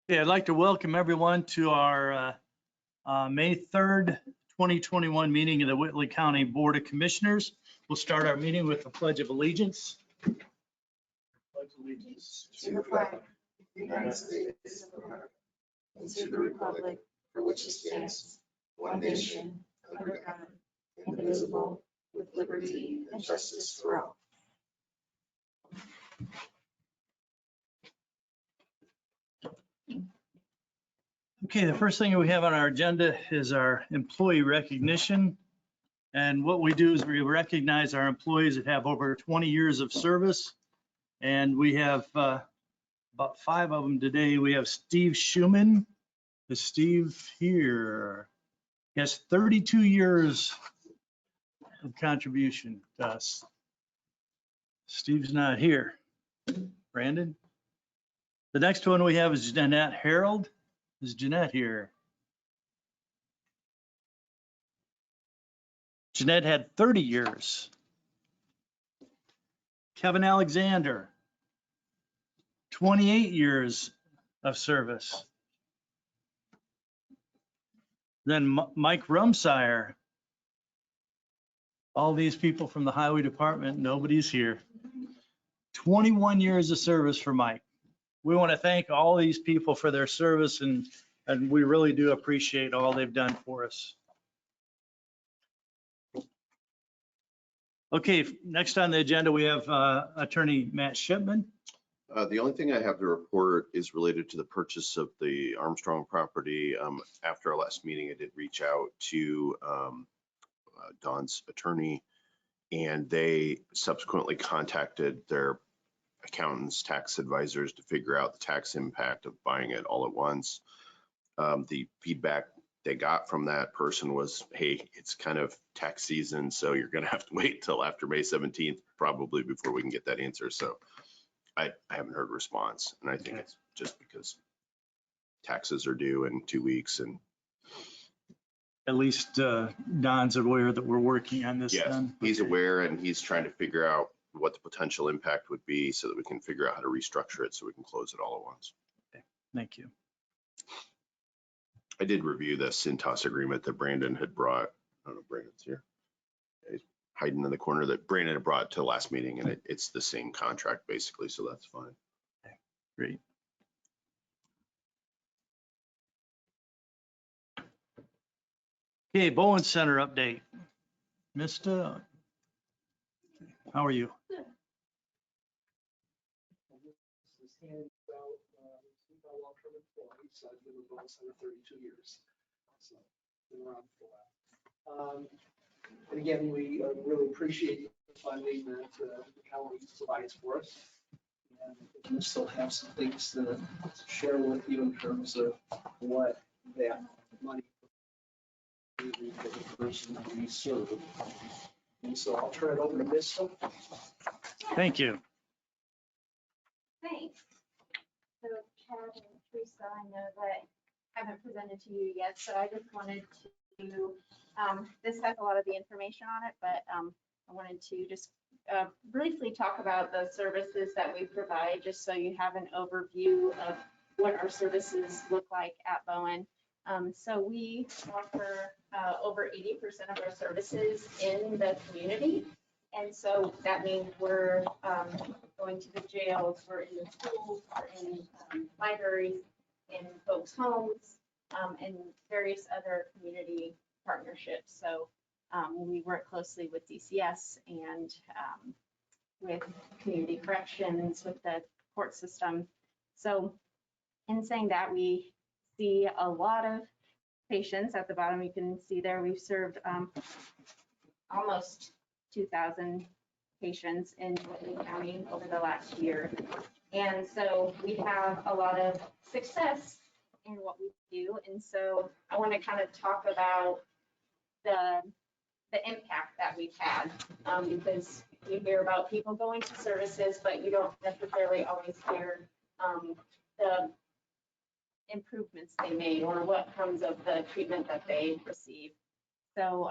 Yeah, I'd like to welcome everyone to our May 3rd, 2021 meeting of the Whitley County Board of Commissioners. We'll start our meeting with the Pledge of Allegiance. Pledge allegiance to the flag of the United States of America and to the republic for which it stands, one nation, under God, indivisible, with liberty and justice for all. Okay, the first thing we have on our agenda is our employee recognition. And what we do is we recognize our employees that have over 20 years of service. And we have about 5 of them today. We have Steve Shipman. Is Steve here? He has 32 years of contribution to us. Steve's not here. Brandon? The next one we have is Jeanette Harold. Is Jeanette here? Jeanette had 30 years. Kevin Alexander, 28 years of service. Then Mike Rumsire. All these people from the highway department, nobody's here. 21 years of service for Mike. We want to thank all these people for their service, and we really do appreciate all they've done for us. Okay, next on the agenda, we have Attorney Matt Shipman. The only thing I have to report is related to the purchase of the Armstrong property. After our last meeting, I did reach out to Don's attorney, and they subsequently contacted their accountants, tax advisors to figure out the tax impact of buying it all at once. The feedback they got from that person was, hey, it's kind of tax season, so you're going to have to wait till after May 17th, probably, before we can get that answer. So I haven't heard a response, and I think it's just because taxes are due in 2 weeks. And At least Don's aware that we're working on this. yes, he's aware, and he's trying to figure out what the potential impact would be so that we can figure out how to restructure it so we can close it all at once. Okay, thank you. I did review the Cintas agreement that Brandon had brought. I don't know if Brandon's here. He's hiding in the corner, that Brandon had brought to the last meeting, and it's the same contract basically, so that's fine. Okay, great. Okay, Bowen Center update. Mr. How are you? This is handed out, long-term employees. I've been with Bowen Center 32 years. So been around for a while. And again, we really appreciate the funding that the county provides for us. And we still have some things to share with you in terms of what that money is for the person that we serve. And so I'll turn it over to Mr. Thank you. Thanks. So Chad and Teresa, I know that I haven't presented to you yet, so I just wanted to, this has a lot of the information on it, but I wanted to just briefly talk about the services that we provide, just so you have an overview of what our services look like at Bowen. So we offer over 80% of our services in the community. And so that means we're going to the jails, we're in the schools, we're in libraries, in folks' homes, and various other community partnerships. So we work closely with DCS and with community corrections, with the court system. So in saying that, we see a lot of patients. At the bottom, you can see there, we've served almost 2,000 patients in Whitley County over the last year. And so we have a lot of success in what we do. And so I want to kind of talk about the impact that we've had, because you hear about people going to services, but you don't necessarily always hear the improvements they made or what comes of the treatment that they receive. So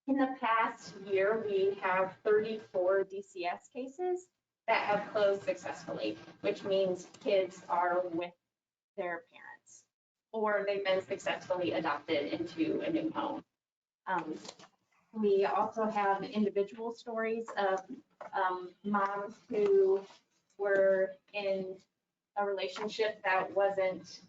in the past year, we have 34 DCS cases that have closed successfully, which means kids are with their parents, or they've been successfully adopted into a new home. We also have individual stories of moms who were in a relationship that wasn't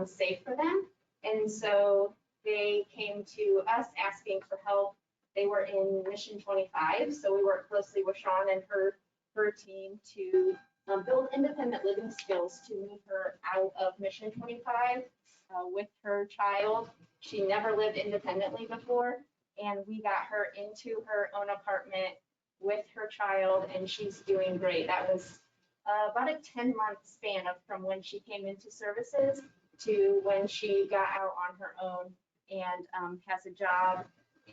safe for them. And so they came to us asking for help. They were in Mission 25, so we worked closely with Sean and her team to build independent living skills to move her out of Mission 25 with her child. She never lived independently before, and we got her into her own apartment with her child, and she's doing great. That was about a 10-month span from when she came into services to when she got out on her own and has a job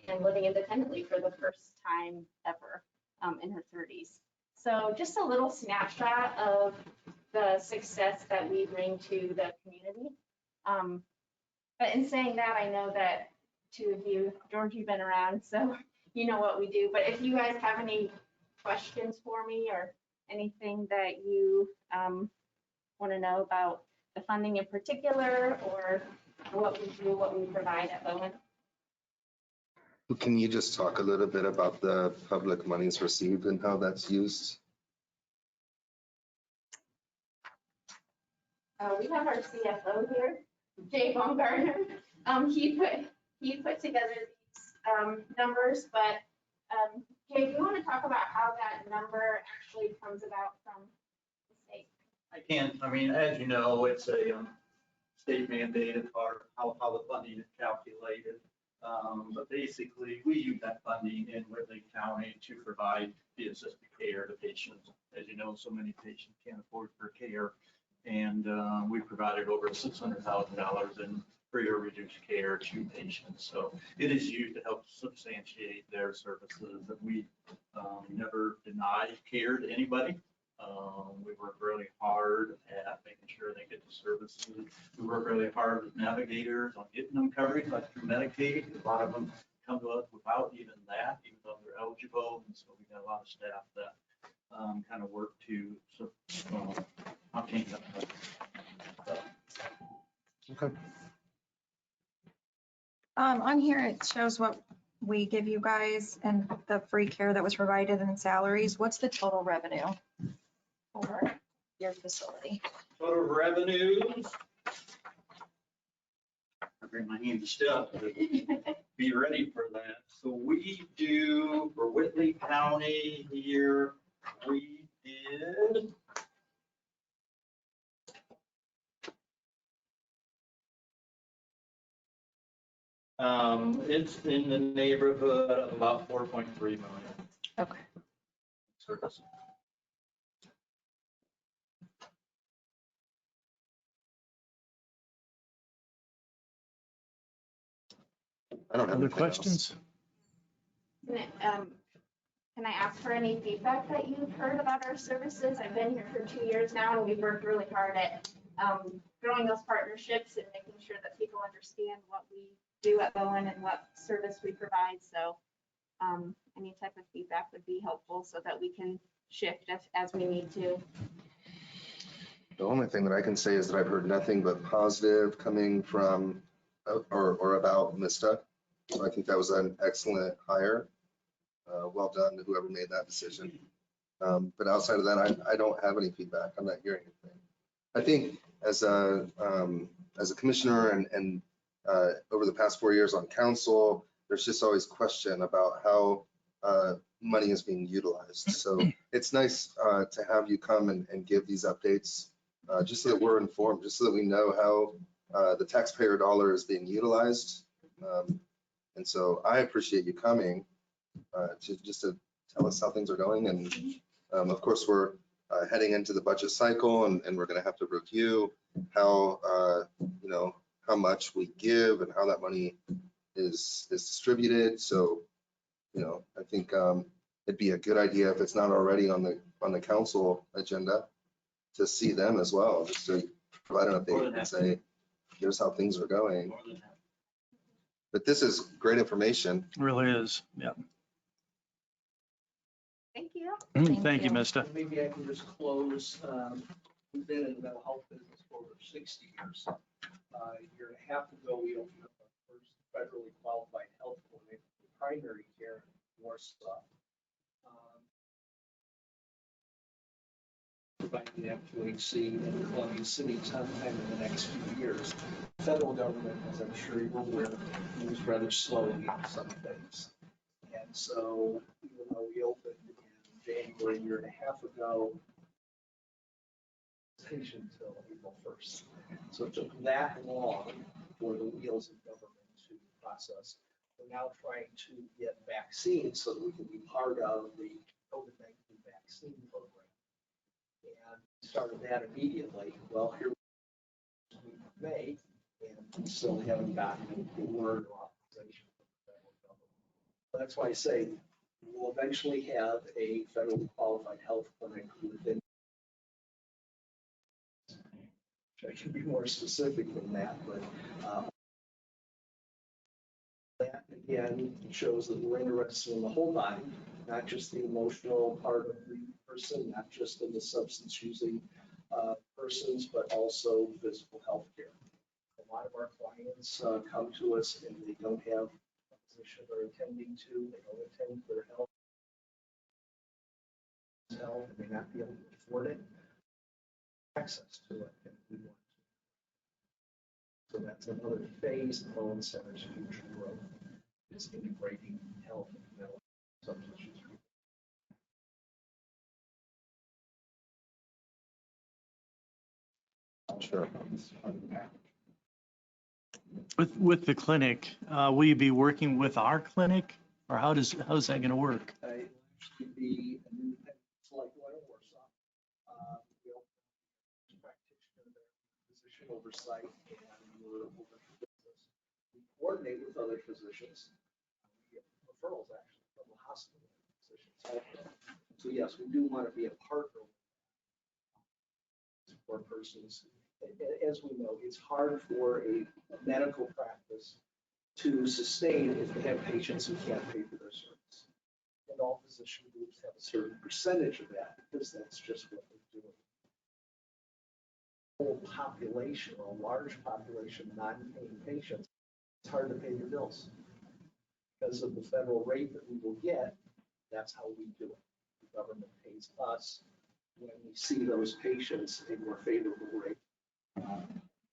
and living independently for the first time ever in her 30s. So just a little snapshot of the success that we bring to the community. But in saying that, I know that two of you, George, you've been around, so you know what we do. But if you guys have any questions for me or anything that you want to know about the funding in particular, or what we do, what we provide at Bowen. Can you just talk a little bit about the public monies received and how that's used? We have our CFO here, Jay Baumgartner. He put together these numbers, but Jay, do you want to talk about how that number actually comes about from the state? I can. I mean, as you know, it's a state mandated part how the funding is calculated. But basically, we use that funding in Whitley County to provide the assisted care to patients. As you know, so many patients can't afford for care. And we provided over $600,000 in free or reduced care to patients. So it is used to help substantiate their services. That we never deny care to anybody. We work really hard at making sure they get the services. We work really hard with navigators on getting them coverage, like through Medicaid. A lot of them come to us without even that, even though they're eligible. And so we got a lot of staff that kind of work to obtain that. Okay. On here, it shows what we give you guys and the free care that was provided and salaries. What's the total revenue for your facility? Total revenues. I bring my handy stuff to be ready for that. So we do for Whitley County here, we did. It's in the neighborhood of about 4.3 million. Okay. Service. I don't have Other anything else. questions? Can I ask for any feedback that you've heard about our services? I've been here for 2 years now, and we've worked really hard at growing those partnerships and making sure that people understand what we do at Bowen and what service we provide. So any type of feedback would be helpful so that we can shift as we need to. The only thing that I can say is that I've heard nothing but positive coming from or about Mista. So I think that was an excellent hire. Well done to whoever made that decision. But outside of that, I don't have any feedback. I'm not hearing anything. I think as a commissioner and over the past 4 years on council, there's just always question about how money is being utilized. So it's nice to have you come and give these updates just so that we're informed, just so that we know how the taxpayer dollar is being utilized. And so I appreciate you coming to tell us how things are going. And of course, we're heading into the budget cycle, and we're going to have to review how how much we give and how that money is distributed. So I think it'd be a good idea, if it's not already on the council agenda, to see them as well, just to provide an update and say, here's how things are going. But this is great information. Really is, yeah. Thank you. Thank you, Mista. Maybe I can just close we've been in the mental health business for over 60 years. A year and a half ago, we opened up our first federally qualified health clinic for primary care in Warsaw. Providing that to HC in Columbia City sometime in the next few years. The federal government, as I'm sure you're aware, moves rather slowly on some things. And so, even though we opened in January a year and a half ago, until April 1st. So it took that long for the wheels of government to process. We're now trying to get vaccines so that we can be part of the COVID-19 vaccine program. And we started that immediately. Well, here we May, and we still haven't gotten the word or authorization from the federal government. So that's why I say we'll eventually have a federally qualified health clinic within. I can be more specific than that, but that again shows that we're interested in the whole body, not just the emotional part of the person, not just in the substance using persons, but also physical health care. A lot of our clients come to us and they don't have a physician they're attending to, they don't attend their health, and may not be able to afford it, access to it. And we want to. So that's another phase of Bowen Center's future growth, is integrating health and mental substance use. Sure. With the clinic, will you be working with our clinic, or how's that going to work? It should be an independent, like one in Warsaw. We'll practitioner there, physician oversight, and we're over business. We coordinate with other physicians. We get referrals actually from the hospital physicians. So yes, we do want to be a partner for persons. As we know, it's hard for a medical practice to sustain if they have patients who can't pay for their service. And all physician groups have a certain percentage of that because that's just what they're doing. Whole population or a large population non-paying patients, it's hard to pay your bills. Because of the federal rate that we will get, that's how we do it. The government pays us when we see those patients a more favorable rate.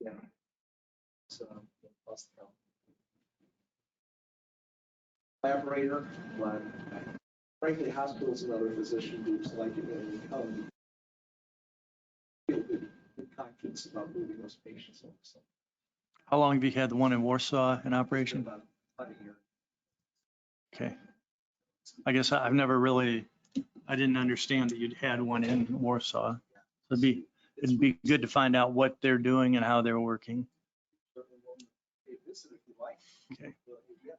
Yeah. So, plus the collaborator, but frankly, hospitals and other physician groups like it when we come, feel good conscience about moving those patients over. So, How long have you had the one in Warsaw in operation? about a year. Okay. I guess I didn't understand that you'd had one in Warsaw. So it'd be good to find out what they're doing and how they're working. Certainly will visit if you like. Okay. Yeah,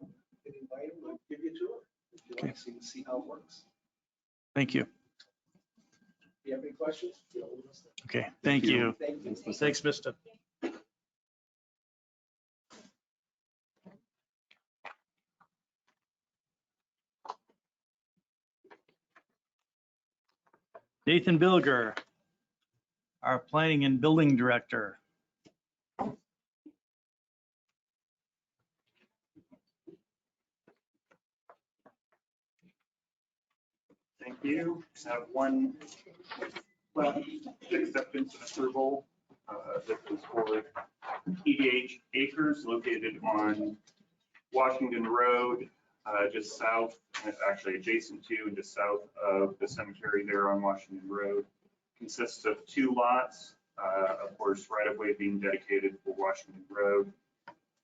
you can invite them, we'll give you a tour if you like, so you can see how it works. Thank you. If you have any questions, you know, we'll listen. Okay, thank you. Thank you. Thanks, Mr. Nathan Bilger, our planning and building director. Thank you. I have one acceptance and approval. This is for EDH Acres located on Washington Road, just south, actually adjacent to and just south of the cemetery there on Washington Road. Consists of 2 lots, of course, right of way being dedicated for Washington Road.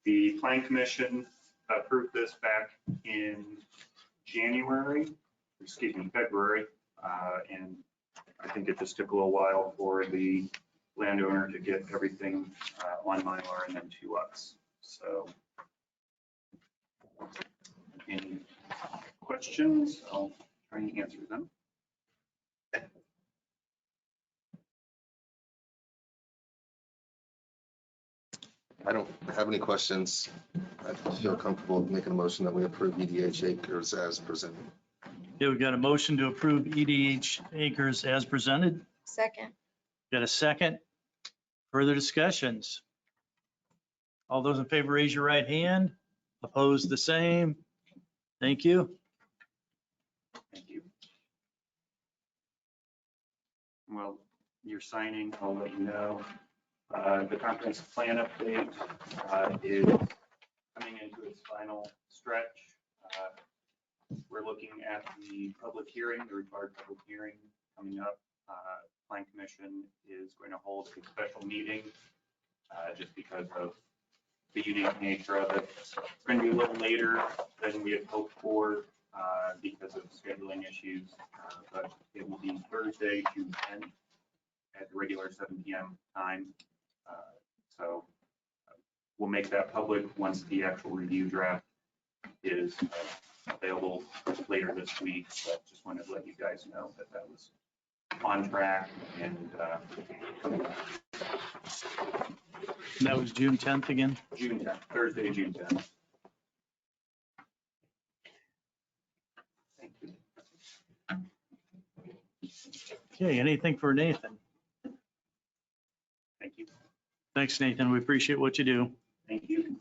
The Plan Commission approved this back in February, and I think it just took a little while for the landowner to get everything on Mylar and then to us. So, any questions? I'll try and answer them. I don't have any questions. I feel comfortable making a motion that we approve EDH Acres as presented. Yeah, we've got a motion to approve EDH Acres as presented. Second. Got a second? Further discussions? All those in favor, raise your right hand. Opposed, the same. Thank you. Thank you. Well, you're signing, I'll let you know. The comprehensive plan update is coming into its final stretch. We're looking at the public hearing, the required public hearing coming up. Plan Commission is going to hold a special meeting just because of the unique nature of it. It's going to be a little later than we had hoped for because of scheduling issues, but it will be Thursday, June 10th at the regular 7 p.m. time. So we'll make that public once the actual review draft is available later this week. But just wanted to let you guys know that that was on track and That was June 10th again. June 10th, Thursday, June 10th. Thank you. Okay, anything for Nathan? Thank you. Thanks, Nathan. We appreciate what you do. Thank you.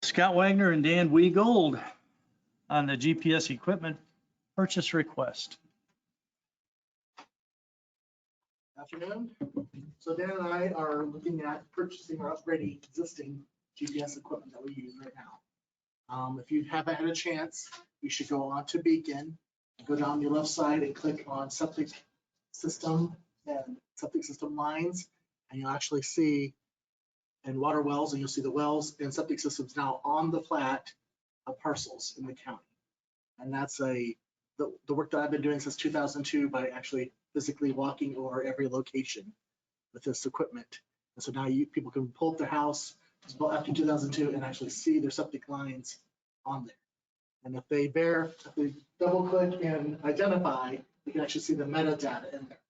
Scott Wagner and Dan Wegold on the GPS equipment purchase request. Afternoon. So Dan and I are looking at purchasing or upgrading existing GPS equipment that we use right now. If you haven't had a chance, you should go on to Beacon, go down your left side and click on septic system and septic system lines, and you'll actually see and water wells, and you'll see the wells and septic systems now on the plat of parcels in the county. And that's the work that I've been doing since 2002 by actually physically walking over every location with this equipment. And so now people can pull up their house after 2002 and actually see their septic lines on there. And if they double click and identify, you can actually see the metadata in there.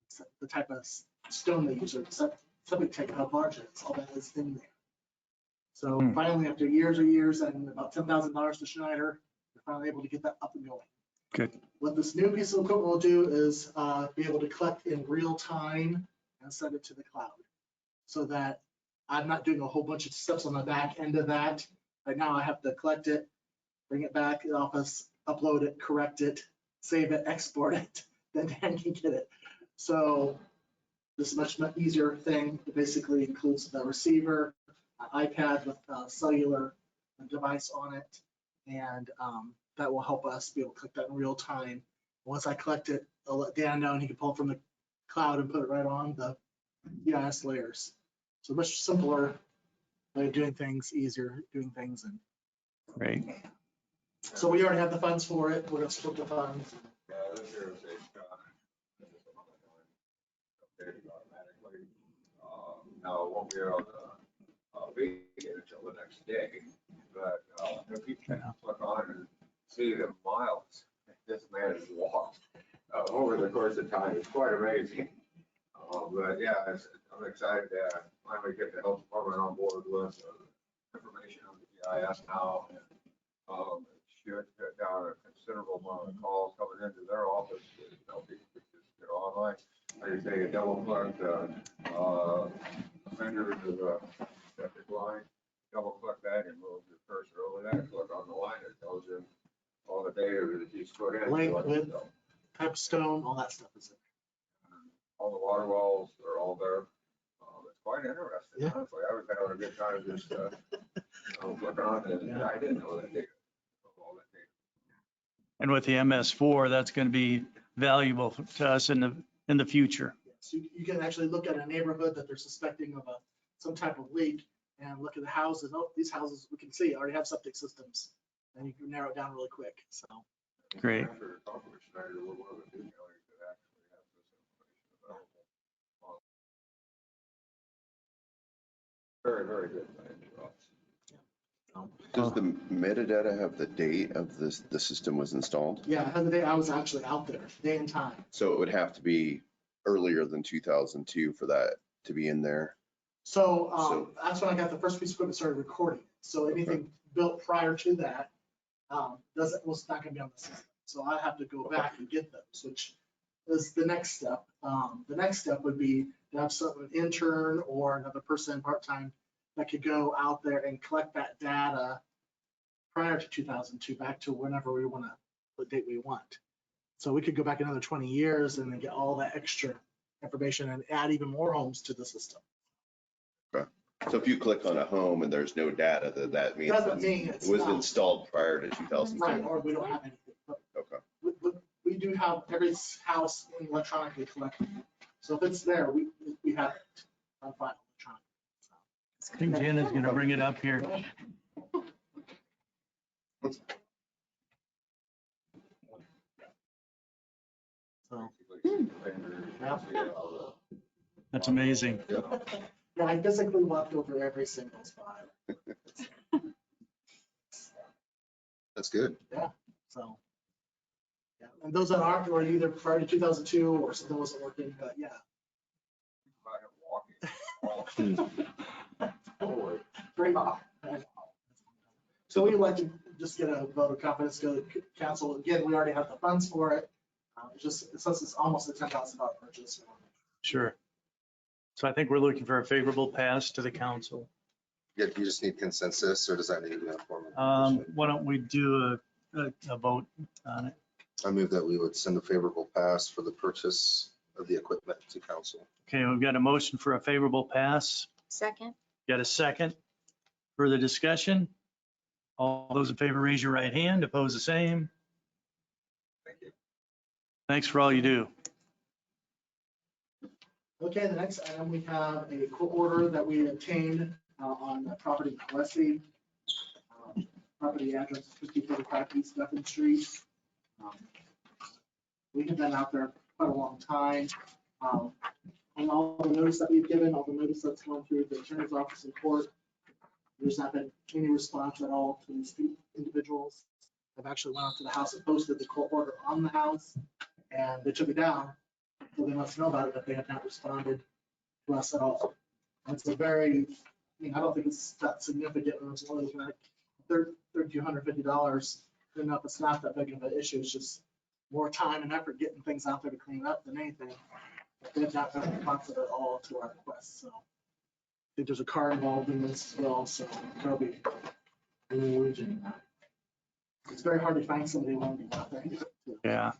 So the type of stone they use or septic tank, how large it is, all that is in there. So finally, after years and about $10,000 to Schneider, we're finally able to get that up and going. Good. What this new piece of equipment will do is be able to collect in real time and send it to the cloud, so that I'm not doing a whole bunch of steps on the back end of that. Right now, I have to collect it, bring it back to the office, upload it, correct it, save it, export it, then Dan can get it. So this is a much easier thing. It basically includes the receiver, an iPad with a cellular device on it, and that will help us be able to click that in real time. Once I collect it, I'll let Dan know, and he can pull it from the cloud and put it right on the GIS layers. So much simpler way of doing things, easier doing things. And Great. so we already have the funds for it. We're gonna split the funds. Now, it won't be able to be it until the next day, but if you can click on and see the miles this man has walked over the course of time, it's quite amazing. But yeah, I'm excited to finally get the health department on board with information on the GIS now. And it should cut down a considerable amount of calls coming into their office. They'll be just get online. Like I say, a double click offender to the septic line, double click that and move your cursor over that, click on the line, it tells you all the data that you put in. Length, width, type of stone, all that stuff is in there. All the water wells are all there. It's quite interesting. Yeah. Honestly, I was having a good time just looking on it, and I didn't know that data. All that data. And with the MS4, that's going to be valuable to us in the future. So you can actually look at a neighborhood that they're suspecting of some type of leak and look at the houses. Oh, these houses we can see already have septic systems, and you can narrow it down really quick. So Great. After talking with Schneider, we're one of the few counties that actually have this information available. Very, very good thing for us. Does the metadata have the date of the system was installed? yeah, the day I was actually out there, day and time. So it would have to be earlier than 2002 for that to be in there. So that's when I got the first piece of equipment, started recording. So anything built prior to that was not going to be on the system. So I have to go back and get those, which is the next step. The next step would be to have an intern or another person part-time that could go out there and collect that data prior to 2002, back to whenever we want to, what date we want. So we could go back another 20 years and then get all that extra information and add even more homes to the system. So if you click on a home and there's no data, then that means Doesn't mean it it's was not. installed prior to Right, 2002. or we don't have anything. But Okay. we do have every house electronically collected. So if it's there, we have it on file electronically. I think Jana's gonna bring it up here. So, That's amazing. yeah, I physically walked over every single spot. That's good. So. Yeah, and those that aren't were either prior to 2002 or something wasn't working, but yeah. Great. So we'd like to just get a vote of confidence to the council. Again, we already have the funds for it. Just since it's almost a $10,000 purchase. Sure. So I think we're looking for a favorable pass to the council. Yeah, do you just need consensus, or does that need to be a form of motion? Why don't we do a vote on it? I move that we would send a favorable pass for the purchase of the equipment to council. Okay, we've got a motion for a favorable pass. Second. Got a second. Further discussion? All those in favor, raise your right hand. Oppose the same. Thank you. Thanks for all you do. Okay, the next item, we have a court order that we obtained on the property in Quincy. Property address 5045 East Duffin Street. We have been out there quite a long time. And all the notice that we've given, all the notice that's gone through the attorney's office in court, there's not been any response at all to these individuals. I've actually went out to the house and posted the court order on the house, and they took it down. So they must know about it, but they have not responded to us at all. And it's a very, I don't think it's that significant. It's only like $3,250. Enough, it's not that big of an issue. It's just more time and effort getting things out there to clean up than anything. But they've not been responsive at all to our requests, so. I think there's a car involved in this as well, so Toby. It's very hard to find somebody willing to go out there. Yeah.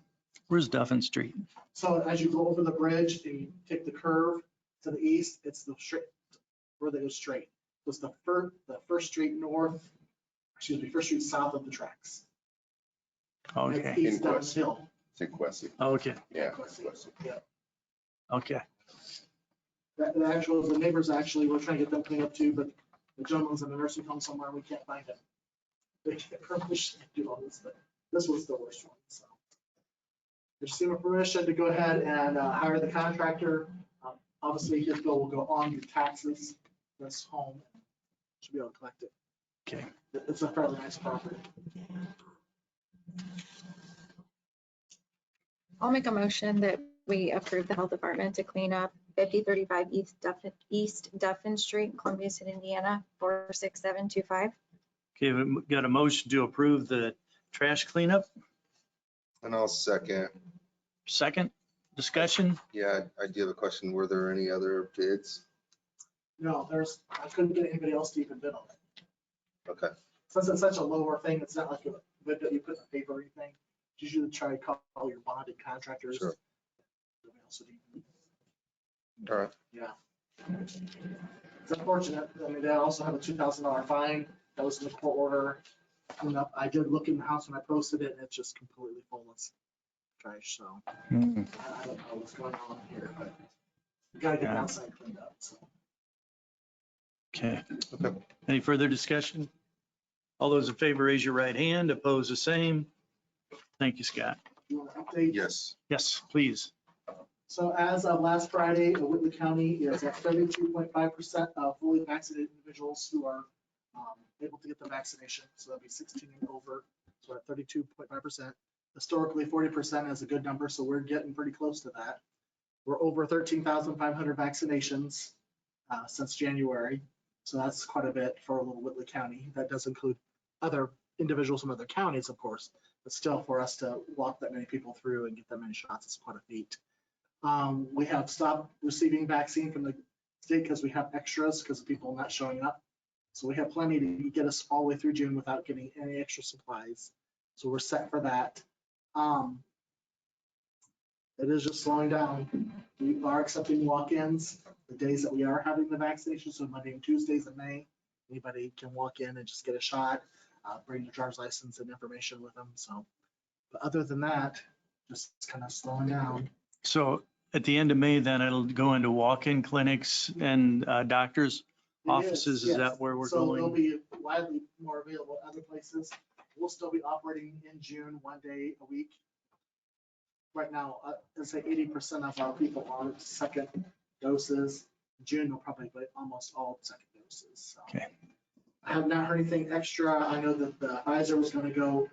Where's Duffin Street? So as you go over the bridge and you take the curve to the east, it's the straight, where they go straight. It's the first street north, first street south of the tracks. Okay, It's east downhill. It's in Quincy. okay, Yeah. Yeah. okay. The neighbors actually, we're trying to get them cleaned up too, but the gentleman's in a nursing home somewhere, we can't find him. They get permission to do all this, but this was the worst one, so. They just give permission to go ahead and hire the contractor. Obviously, his bill will go on your taxes, this home. Should be able to collect it. Okay. It's a fairly nice property. I'll make a motion that we approve the health department to clean up 5035 East Duffin Street, Columbia City, Indiana, 46725. Okay, we got a motion to approve the trash cleanup. And I'll second. Second, discussion? Yeah, I do have a question. Were there any other bids? No, I couldn't get anybody else to even bid on it. Okay. Since it's such a lower thing, it's not like a bid that you put in the paper or anything. You usually try to call your bonded contractors. Sure. Nobody else would even- All right. Yeah. It's unfortunate. I mean, they also have a $2,000 fine that was in the court order. I did look in the house when I posted it, and it's just completely full of trash, so I don't know what's going on here, but we gotta get the outside cleaned up, so. Okay. Okay. Any further discussion? All those in favor, raise your right hand. Oppose the same. Thank you, Scott. You want an update? Yes. Yes, please. So as of last Friday, Whitley County is at 32.5% of fully vaccinated individuals who are able to get the vaccination. So that'd be 16 and over. So at 32.5%. Historically, 40% is a good number, so we're getting pretty close to that. We're over 13,500 vaccinations since January. So that's quite a bit for a little Whitley County. That does include other individuals from other counties, of course, But still, for us to walk that many people through and get that many shots is quite a feat. We have stopped receiving vaccine from the state because we have extras because of people not showing up. So we have plenty to get us all the way through June without getting any extra supplies. So we're set for that. It is just slowing down. We are accepting walk-ins the days that we are having the vaccination. So Monday and Tuesdays in May, anybody can walk in and just get a shot, bring their driver's license and information with them. So, but other than that, just kind of slowing down. So at the end of May, then it'll go into walk-in clinics and doctors' offices. Is Yes. that where we're So it'll going? be widely more available at other places. We'll still be operating in June, 1 day a week. Right now, I'd say 80% of our people are second doses. June will probably be almost all second doses. So. Okay. I have not heard anything extra. I know that the Pfizer was going to go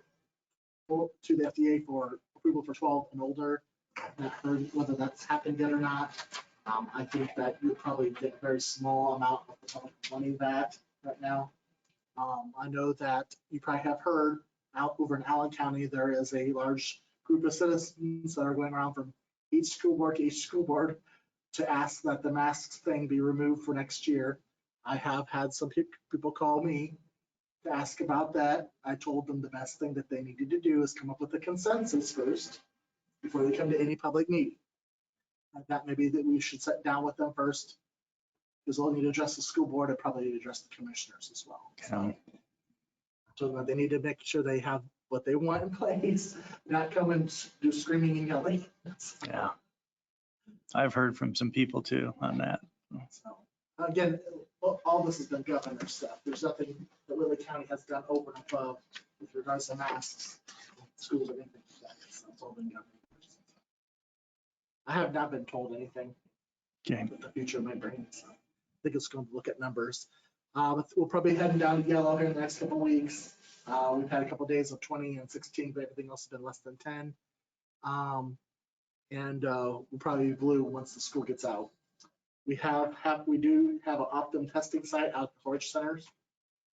to the FDA for approval for 12 and older. I've not heard whether that's happened yet or not. I think that you'll probably get a very small amount of the public wanting that right now. I know that you probably have heard out over in Allen County, there is a large group of citizens that are going around from each school board to each school board to ask that the masks thing be removed for next year. I have had some people call me to ask about that. I told them the best thing that they needed to do is come up with a consensus first before they come to any public meeting. And that may be that we should sit down with them first, because they'll need to address the school board and probably need to address the commissioners as well. So they need to make sure they have what they want in place, not come and do screaming and yelling. Yeah. I've heard from some people too on that. So, again, all this has been governor stuff. There's nothing that Lily County has done over and above with regards to masks, schools, or anything like that. So it's all been governor. I have not been told anything Okay. that the future might bring. So I think it's going to look at numbers. We'll probably heading down to yellow here in the next couple of weeks. We've had a couple of days of 20 and 16, but everything else has been less than 10. We'll probably be blue once the school gets out. We do have an Optum testing site out at the storage centers.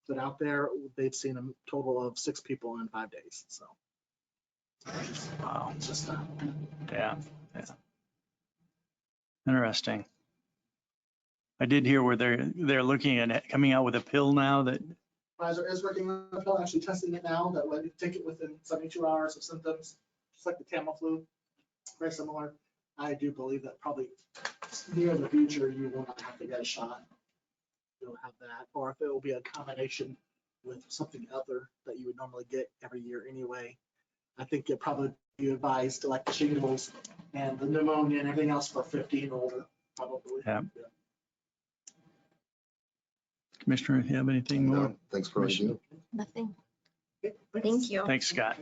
But out there, they've seen a total of 6 people in 5 days. So. Wow. It's just Yeah. Interesting. I did hear where they're looking at it, coming out with a pill now that, Pfizer is working on the pill, actually testing it now, that when you take it within 72 hours of symptoms, just like the Tamiflu, very similar. I do believe that probably near the future, you will not have to get a shot. You'll have that, or if it will be a combination with something other that you would normally get every year anyway. I think you'll probably be advised to like the shingles and the pneumonia and everything else for 50 and older, probably. Yeah. Commissioner, you have anything more? No, thanks for everything. Nothing. Okay, Thank you. Thanks, Scott.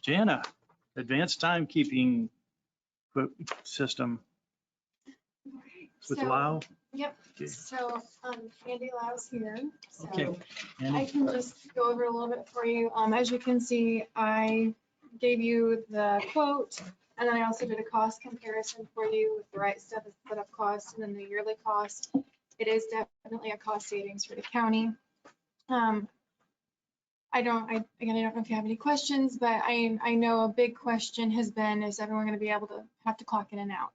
Jana, advanced timekeeping system with So- Lau. Yep, Okay. so Andy Lau's here. So Okay. I Andy? can just go over a little bit for you. As you can see, I gave you the quote, and then I also did a cost comparison for you with the right stuff, the setup cost, and then the yearly cost. It is definitely a cost savings for the county. I don't know if you have any questions, but I know a big question has been, is everyone going to be able to have to clock in and out?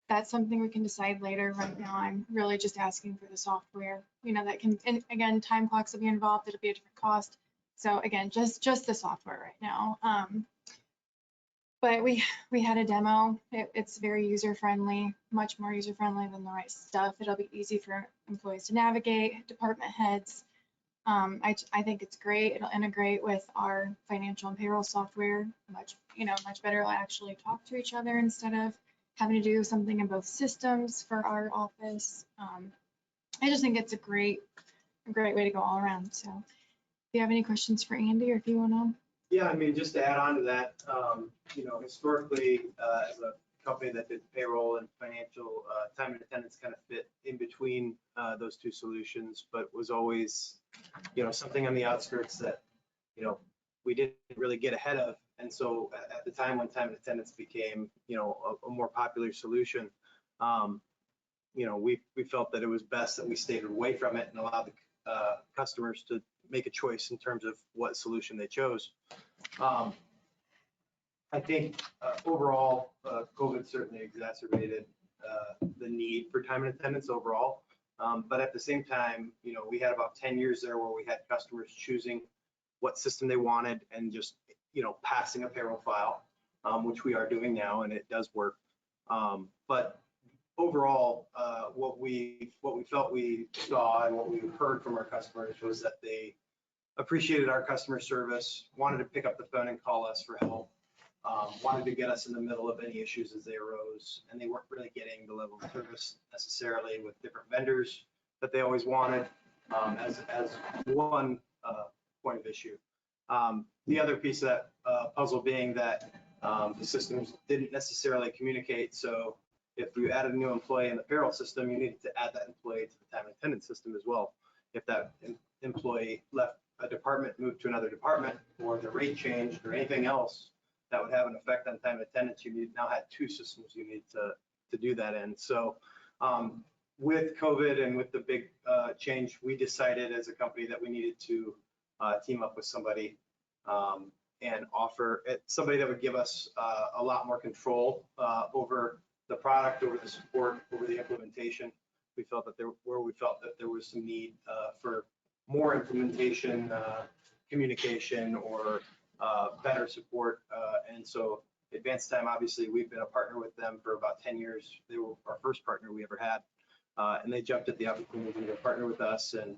That's something we can decide later. Right now, I'm really just asking for the software, that can, and again, time clocks will be involved. It'll be a different cost. So again, just the software right now. But we had a demo. It's very user-friendly, much more user-friendly than the right stuff. It'll be easy for employees to navigate, department heads. I think it's great. It'll integrate with our financial and payroll software much better. It'll actually talk to each other instead of having to do something in both systems for our office. I just think it's a great way to go all around. So if you have any questions for Andy, or if you want to. Yeah, I mean, just to add on to that, historically, as a company that did payroll and financial, time and attendance kind of fit in between those two solutions, but was always, something on the outskirts that, we didn't really get ahead of. And so at the time when time and attendance became, a more popular solution, we felt that it was best that we stayed away from it and allowed the customers to make a choice in terms of what solution they chose. I think overall, COVID certainly exacerbated the need for time and attendance overall. But at the same time, we had about 10 years there where we had customers choosing what system they wanted and just, passing a payroll file, which we are doing now, and it does work. But overall, what we felt we saw and what we heard from our customers was that they appreciated our customer service, wanted to pick up the phone and call us for help, wanted to get us in the middle of any issues as they arose, and they weren't really getting the level of service necessarily with different vendors that they always wanted as one point of issue. The other piece of that puzzle being that the systems didn't necessarily communicate. So if you added a new employee in the payroll system, you needed to add that employee to the time and attendance system as well. If that employee left a department, moved to another department, or the rate changed or anything else that would have an effect on time and attendance, you now had two systems you need to do that in. So with COVID and with the big change, we decided as a company that we needed to team up with somebody and offer somebody that would give us a lot more control over the product, over the support, over the implementation. We felt that there was some need for more implementation, communication, or better support. And so Advanced Time, obviously, we've been a partner with them for about 10 years. They were our first partner we ever had. And they jumped at the opportunity to partner with us and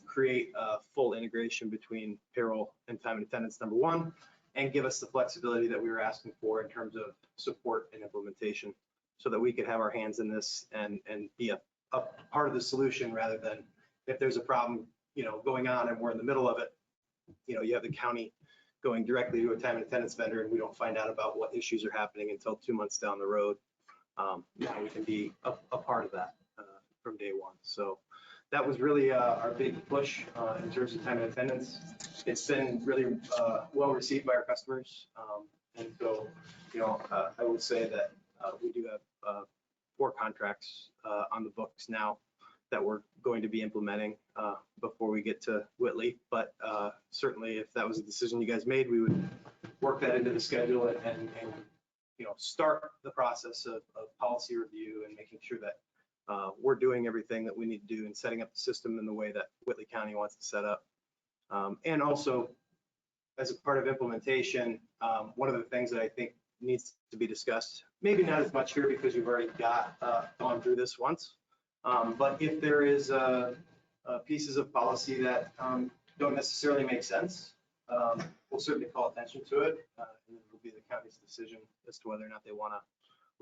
create a full integration between payroll and time and attendance, number one, and give us the flexibility that we were asking for in terms of support and implementation so that we could have our hands in this and be a part of the solution rather than if there's a problem, going on and we're in the middle of it, you have the county going directly to a time and attendance vendor and we don't find out about what issues are happening until 2 months down the road. Now we can be a part of that from day one. So that was really our big push in terms of time and attendance. It's been really well received by our customers. And so, I would say that we do have 4 contracts on the books now that we're going to be implementing before we get to Whitley. But certainly if that was a decision you guys made, we would work that into the schedule and start the process of policy review and making sure that we're doing everything that we need to do and setting up the system in the way that Whitley County wants to set up. And also, as a part of implementation, one of the things that I think needs to be discussed, maybe not as much here because you've already gone through this once, but if there is pieces of policy that don't necessarily make sense, we'll certainly call attention to it. And it will be the county's decision as to whether or not they want to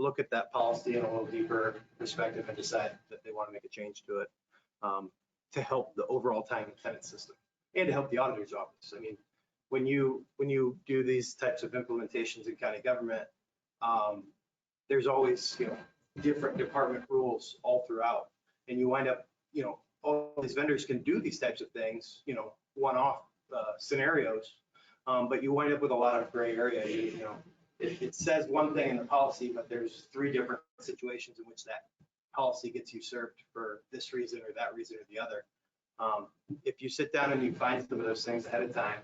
look at that policy in a little deeper perspective and decide that they want to make a change to it to help the overall time and attendance system and to help the auditor's office. I mean, when you do these types of implementations in county government, there's always different department rules all throughout, and you wind up all these vendors can do these types of things, one-off scenarios, but you wind up with a lot of gray area. It says one thing in the policy, but there's 3 different situations in which that policy gets usurped for this reason or that reason or the other. If you sit down and you find some of those things ahead of time,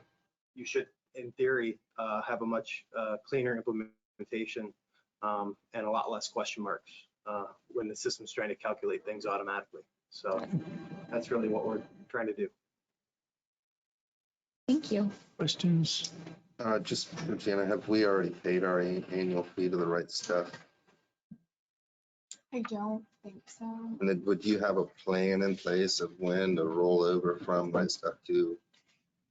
you should, in theory, have a much cleaner implementation and a lot less question marks when the system's trying to calculate things automatically. So that's really what we're trying to do. Thank you. Questions? Just for Jana, have we already paid our annual fee to the right stuff? I don't think so. And then would you have a plan in place of when to roll over from right stuff to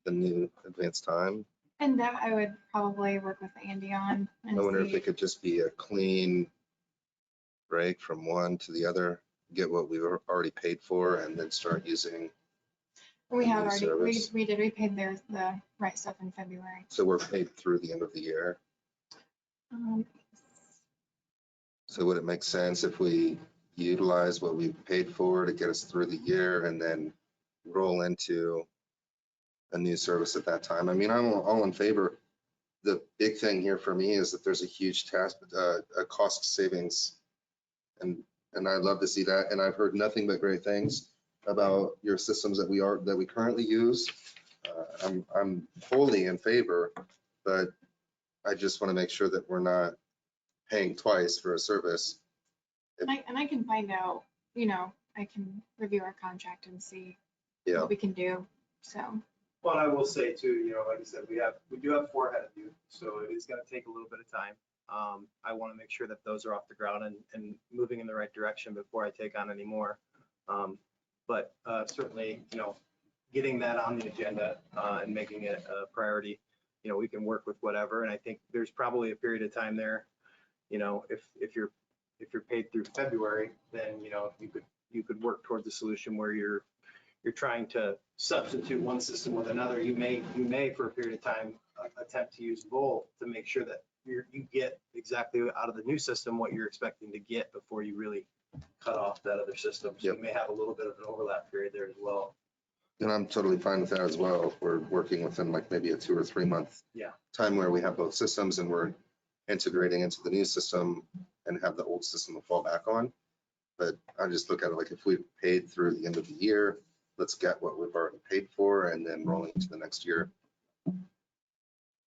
the new Advanced Time? And that I would probably work with Andy on. I wonder if it could just be a clean break from one to the other, get what we were already paid for, and then start using. We have already, service. we paid the right stuff in February. So we're paid through the end of the year. So would it make sense if we utilize what we paid for to get us through the year and then roll into a new service at that time? I mean, I'm all in favor. The big thing here for me is that there's a huge a cost savings, and I'd love to see that. And I've heard nothing but great things about your systems that we currently use. I'm wholly in favor, but I just want to make sure that we're not paying twice for a service. And I can find out, I can review our contract and see Yeah, what we can do, so. Well, I will say too, like I said, we do have 4 ahead of you, so it is gonna take a little bit of time. I want to make sure that those are off the ground and moving in the right direction before I take on any more. But certainly, getting that on the agenda and making it a priority, we can work with whatever. And I think there's probably a period of time there, if you're paid through February, then, you could work towards a solution where you're trying to substitute one system with another. You may for a period of time attempt to use both to make sure that you get exactly out of the new system what you're expecting to get before you really cut off that other system. So you may have a little bit of an overlap period there as well. and I'm totally fine with that as well. If we're working within like maybe a 2 or 3 month time where we have both systems and we're integrating into the new system and have the old system to fall back on. But I just look at it like if we paid through the end of the year, let's get what we've already paid for and then rolling into the next year.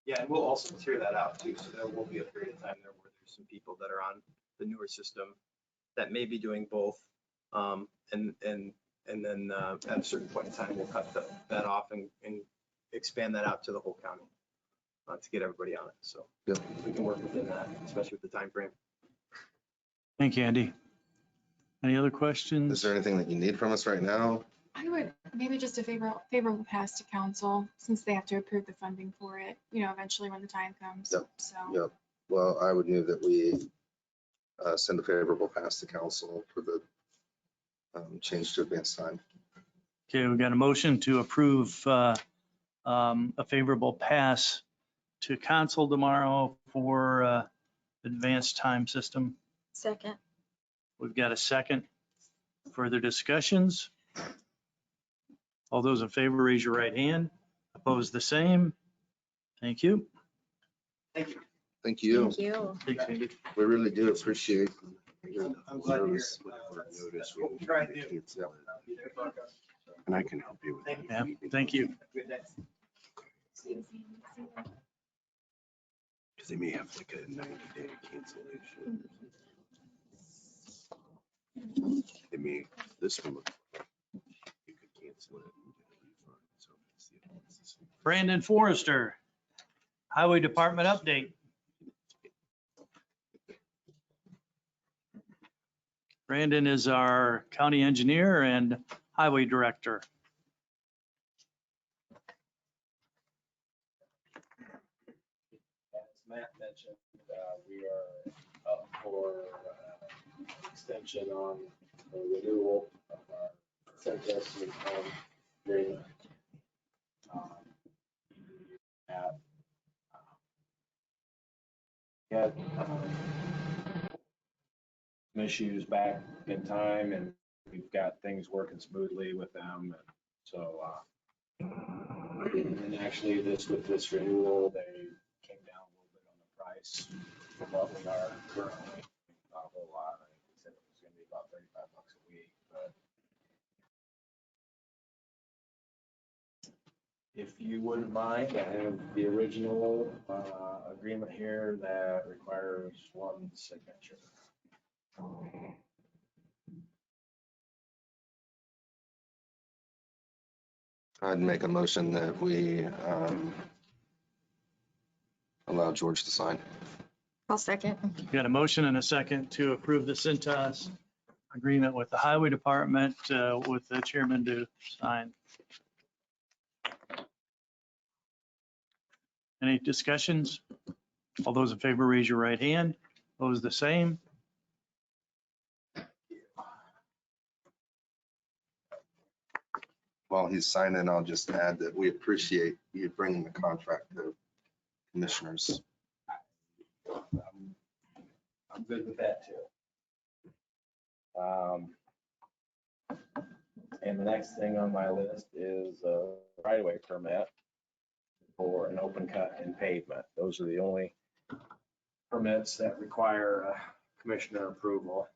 Yeah, and we'll also tier that out too. So there will be a period of time there where there's some people that are on the newer system that may be doing both. And then at a certain point in time, we'll cut that off and expand that out to the whole county to get everybody on it. So Yep. we can work within that, especially with the time frame. Thank you, Andy. Any other Is questions? there anything that you need from us right now? I would maybe just a favorable pass to council, since they have to approve the funding for it, eventually when the time comes. Yep. So. Yep. Well, I would move that we send a favorable pass to council for the change to advance time. Okay, we've got a motion to approve a favorable pass to council tomorrow for advanced time system. Second. We've got a second. Further discussions? All those in favor, raise your right hand. Opposed, the same. Thank you. Thank you. Thank you. Thank you. Thanks, Andy. We really do appreciate your I'm glad to hear service. it. Notice What we we try to do. cancel it. And I can help you with Thank that. Yeah, thank you. Good day. Because they may have like a 90-day cancellation. They may, this one, you could cancel it. and get a refund. So it's the- Brandon Forrester, Highway Department update. Brandon is our county engineer and highway director. As Matt mentioned, we are up for extension on the renewal of our Centers agreement. Had some issues back in time, and we've got things working smoothly with them. And so, and actually with this renewal, they came down a little bit on the price from what we are currently. Not a whole lot. I think they said it was gonna be about $35 a week, but if you wouldn't mind, I have the original agreement here that requires one signature. I'd make a motion that we allow George to sign. I'll second. Got a motion and a second to approve the Cintas agreement with the highway department with the chairman to sign. Any discussions? All those in favor, raise your right hand. Opposed, the same. While he's signing, I'll just add that we appreciate you bringing the contract to commissioners. I'm good with that too. And the next thing on my list is a right-of-way permit for an open cut and pavement. Those are the only permits that require commissioner approval.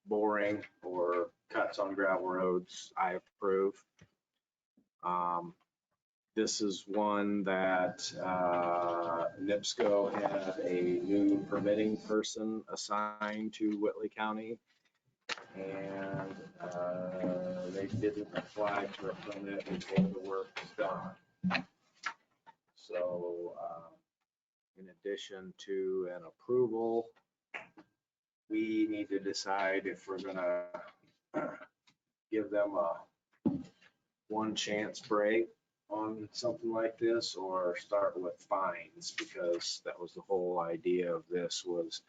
Boring or cuts on gravel roads, I approve. This is one that NIPSCO had a new permitting person assigned to Whitley County. And they didn't apply for a permit before the work was done. So in addition to an approval, we need to decide if we're gonna give them a one chance break on something like this or start with fines, because that was the whole idea of this, was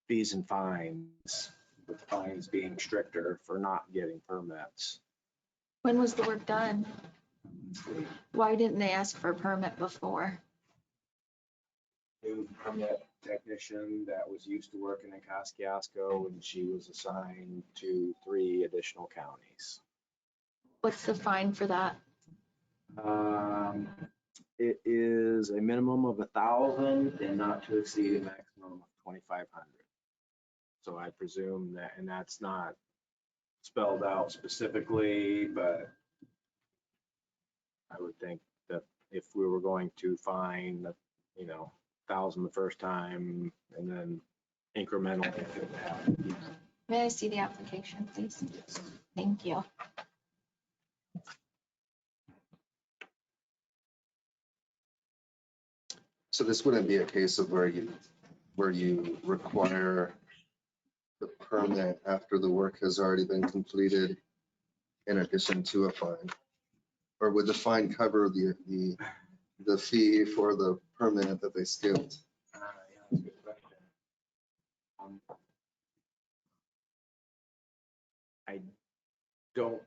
fees and fines, with fines being stricter for not getting permits. When was the work done? Why didn't they ask for a permit before? New permit technician that was used to working in Kosciuszko, and she was assigned to 3 additional counties. What's the fine for that? It is a minimum of 1,000 and not to exceed a maximum of 2,500. So I presume that, and that's not spelled out specifically, but I would think that if we were going to fine, 1,000 the first time and then incrementally if it happened. May I see the application, please? Thank you. So this wouldn't be a case of where you require the permit after the work has already been completed in addition to a fine? Or would the fine cover the fee for the permit that they skipped? Yeah, that's a good question. I don't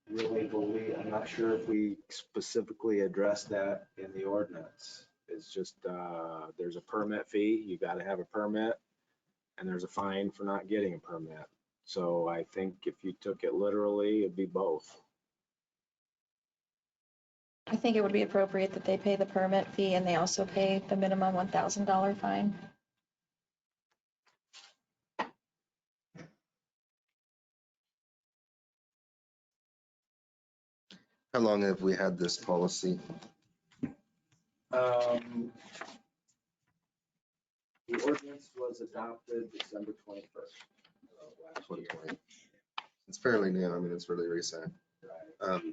really believe, I'm not sure if we specifically addressed that in the ordinance. It's just, there's a permit fee, you gotta have a permit, and there's a fine for not getting a permit. So I think if you took it literally, it'd be both. I think it would be appropriate that they pay the permit fee and they also pay the minimum $1,000 fine. How long have we had this policy? The ordinance was adopted December 21st of last year. 2020. It's fairly new. I mean, it's really recent. Right.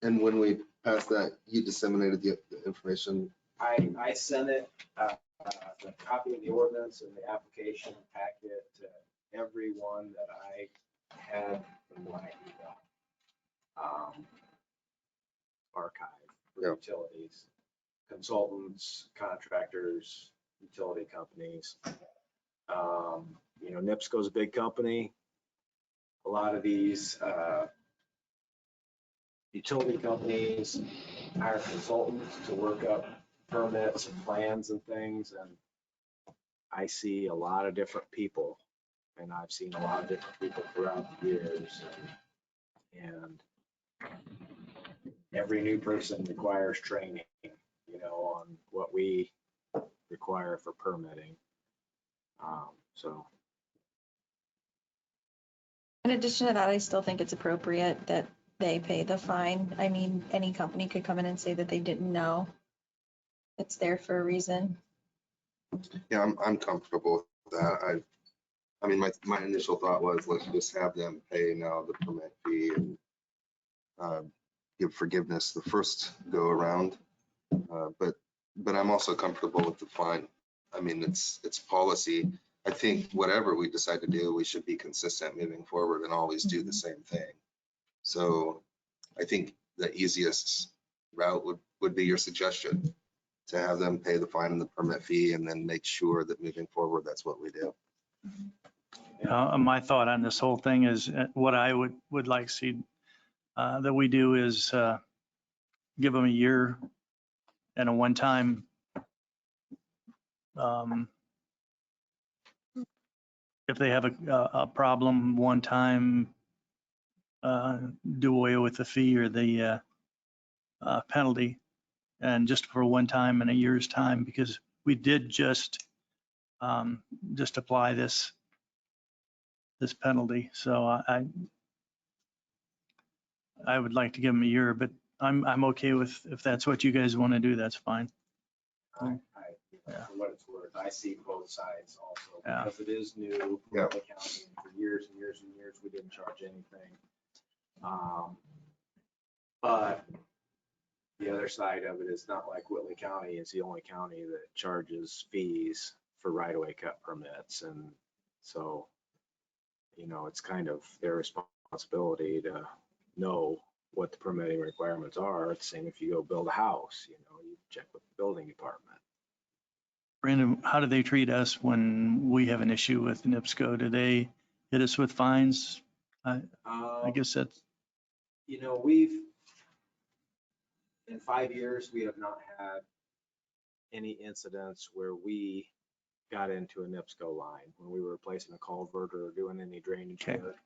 And when we passed that, you disseminated the information. I sent it, the copy of the ordinance and the application packet to everyone that I had in my archive for Yeah. utilities, consultants, contractors, utility companies. NIPSCO's a big company. A lot of these utility companies hire consultants to work up permits and plans and things, and I see a lot of different people, and I've seen a lot of different people throughout the years, and every new person requires training, on what we require for permitting. So. In addition to that, I still think it's appropriate that they pay the fine. I mean, any company could come in and say that they didn't know. It's there for a reason. Yeah, I'm comfortable with that. I mean, my initial thought was, let's just have them pay now the permit fee and give forgiveness the first go around. But I'm also comfortable with the fine. I mean, it's policy. I think whatever we decide to do, we should be consistent moving forward and always do the same thing. So I think the easiest route would be your suggestion, to have them pay the fine and the permit fee and then make sure that moving forward, that's what we do. My thought on this whole thing is what I would like to see that we do is give them a year and a one-time if they have a problem one time, do away with the fee or the penalty, and just for one time in a year's time, because we did just apply this penalty. So I would like to give them a year, but I'm okay with, if that's what you guys want to do, that's fine. Yeah. For what it's worth, I see both sides also, Yeah. because it is new. Yeah. The county, and for years and years and years, we didn't charge anything. But the other side of it is not like Whitley County is the only county that charges fees for right-of-way cut permits. And so, you know, it's kind of their responsibility to know what the permitting requirements are. It's the same if you go build a house, you know, you check with the building department. Brandon, how do they treat us when we have an issue with NIPSCO? Do they hit us with fines? I guess that's, You know, in 5 years, we have not had any incidents where we got into a NIPSCO line when we were replacing a culvert or doing any drainage Okay. work.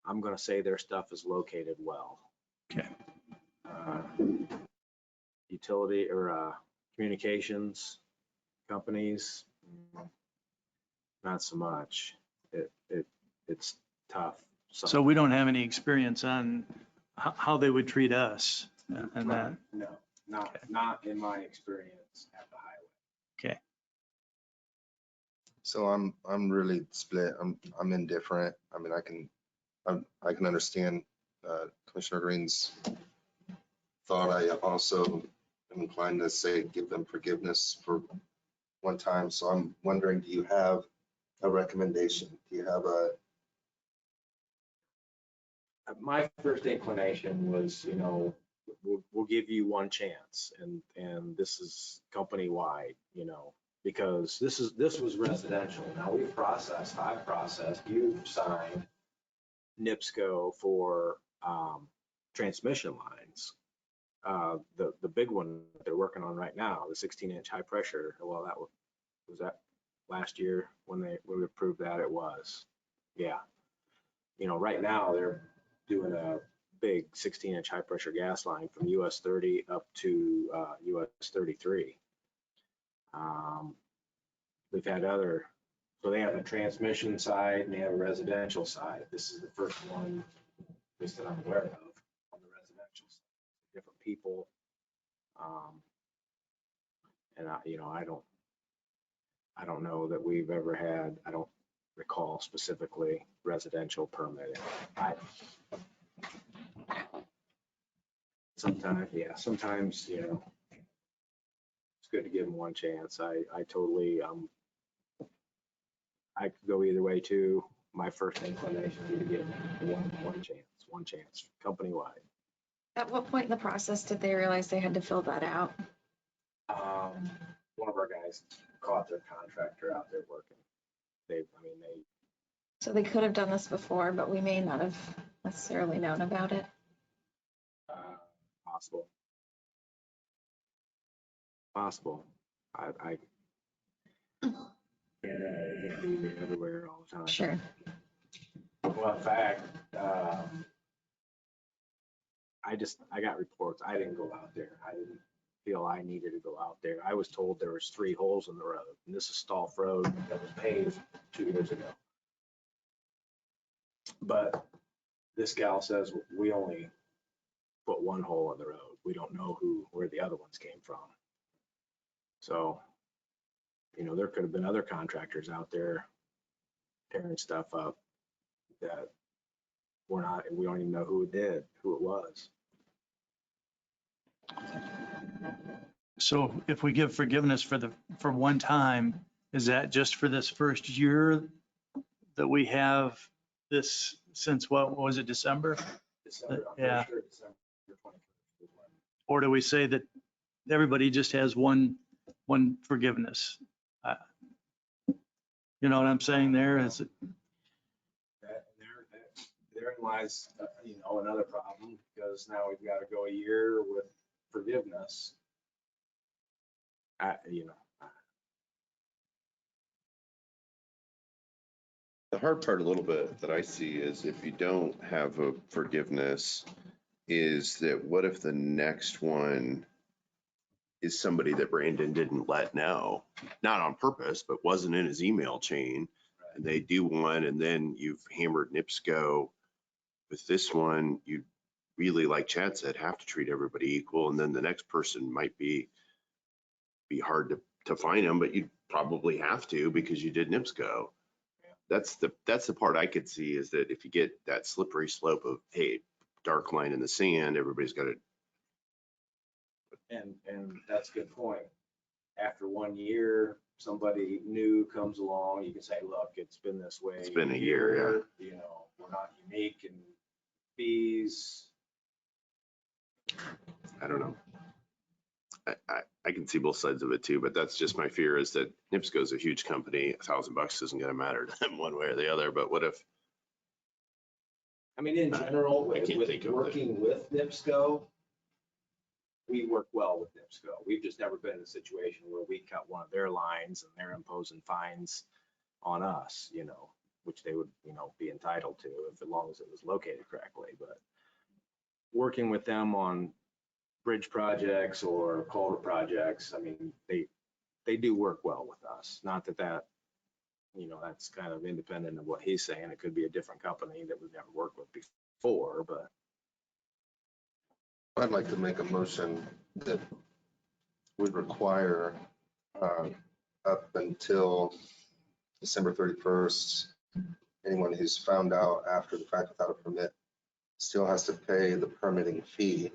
I'm gonna say their stuff is located well. Okay. Utility or communications companies, not so much. It's tough. so we don't have any experience on how they would treat us and that. No, not in my experience at the highway. So I'm really split. I'm indifferent. I mean, I can understand Commissioner Green's thought. I also am inclined to say give them forgiveness for one time. So I'm wondering, do you have a recommendation? Do you have a? My first inclination was, you know, we'll give you one chance, and this is company-wide, you know, because this was residential. Now I've processed, you've signed NIPSCO for transmission lines. The big one that they're working on right now, the 16-inch high pressure, well, that was that last year when we approved that? It was, yeah. You know, right now they're doing a big 16-inch high pressure gas line from US 30 up to US 33. We've had so they have a transmission side and they have a residential side. This is the first one, at least that I'm aware of, on the residential side. Different people. And you know, I don't know that we've ever had, I don't recall specifically residential permitting. Sometimes, you know, it's good to give them one chance. I totally, I could go either way too. My first inclination would be to give them one chance, company-wide. At what point in the process did they realize they had to fill that out? One of our guys caught their contractor out there working. They So they could have done this before, but we may not have necessarily known about it. Possible. I everywhere all the time. Sure. Well, in fact, I got reports. I didn't go out there. I didn't feel I needed to go out there. I was told there was 3 holes in the road, and this is Stolf Road that was paved 2 years ago. But this gal says we only put 1 hole in the road. We don't know where the other ones came from. So, you know, there could have been other contractors out there tearing stuff up that we don't even know who it was. So if we give forgiveness for one time, is that just for this first year that we have this since what was it, December? December, Yeah. Sure, December 21st. Or do we say that everybody just has one forgiveness? You know what I'm saying there? Is it? Therein lies, you know, another problem, because now we've got to go a year with forgiveness. You know. The hard part a little bit that I see is if you don't have a forgiveness, is that what if the next one is somebody that Brandon didn't let know, not on purpose, but wasn't in his email chain, and they do one, and then you've hammered NIPSCO with this one, you really, like Chad said, have to treat everybody equal. And then the next person might be hard to find them, but you probably have to because you did NIPSCO. That's the part I could see, is that if you get that slippery slope of, hey, dark line in the sand, everybody's got to. And that's a good point. After 1 year, somebody new comes along, you can say, look, it's been this way. It's been a year, You know, we're not unique in fees. I don't know. I can see both sides of it too, but that's just my fear, is that NIPSCO is a huge company. $1,000 isn't going to matter to them one way or the other. But what if? I mean, in general, I can't with think of it. working with NIPSCO, we work well with NIPSCO. We've just never been in a situation where we cut one of their lines and they're imposing fines on us, you know, which they would, you know, be entitled to as long as it was located correctly. But working with them on bridge projects or culvert projects, I mean, they do work well with us. Not that, you know, that's kind of independent of what he's saying. It could be a different company that we've never worked with before, but. I'd like to make a motion that would require up until December 31st, anyone who's found out after the fact without a permit still has to pay the permitting fee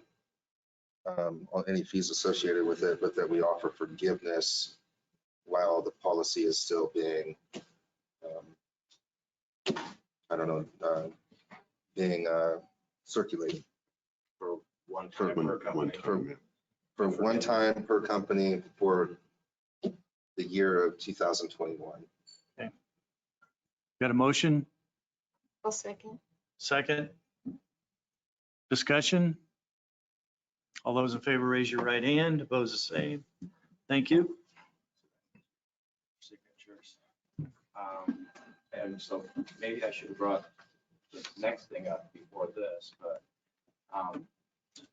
on any fees associated with it, but that we offer forgiveness while the policy is still being, being circulated. For one time per company. For one time per company for the year of 2021. Got a motion? I'll second. Second? Discussion? All those in favor, raise your right hand. Opposed, the same. Thank you. Signatures. And so maybe I should have brought the next thing up before this, but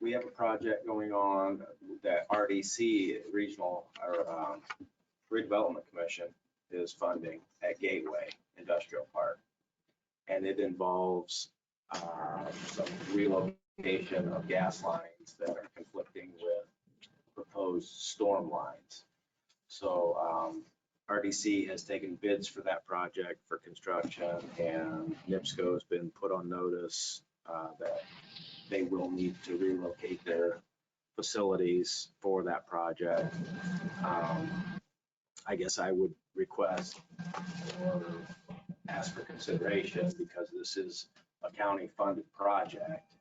we have a project going on that RDC, Regional or Redevelopment Commission, is funding at Gateway Industrial Park. And it involves some relocation of gas lines that are conflicting with proposed storm lines. So RDC has taken bids for that project for construction, and NIPSCO has been put on notice that they will need to relocate their facilities for that project. I guess I would request or ask for consideration, because this is a county funded project,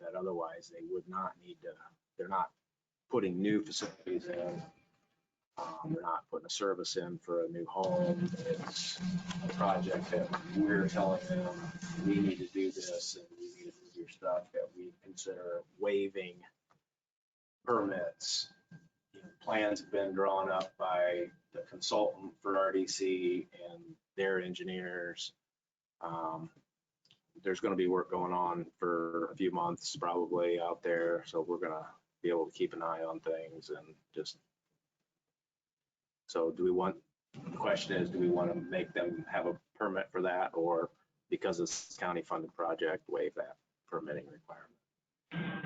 that otherwise they would not need to, they're not putting new facilities in. They're not putting a service in for a new home. It's a project that we're telling them, we need to do this and we need to move your stuff, that we consider waiving permits. You know, plans have been drawn up by the consultant for RDC and their engineers. There's going to be work going on for a few months probably out there. So we're going to be able to keep an eye on things and just. So do we want, the question is, do we want to make them have a permit for that, or because it's a county funded project, waive that permitting requirement?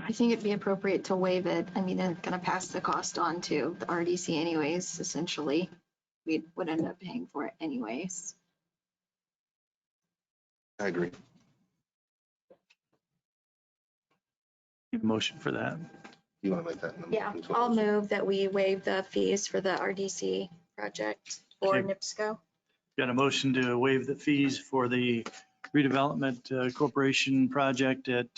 I think it'd be appropriate to waive it. I mean, it's gonna pass the cost on to the RDC anyways, essentially. We would end up paying for it anyways. I agree. Need a motion for that. You want to make that? Yeah, I'll move that we waive the fees for the RDC project for Okay. NIPSCO. Got a motion to waive the fees for the redevelopment corporation project at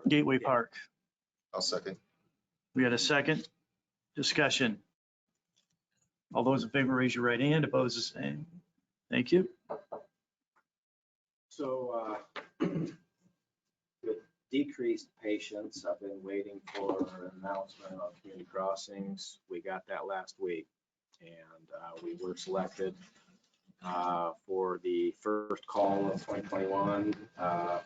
Gateway Park. I'll second. We got a second. Discussion. All those in favor, raise your right hand. Opposed, the same. Thank you. So with decreased patience, I've been waiting for an announcement on community crossings. We got that last week, and we were selected for the first call of 2021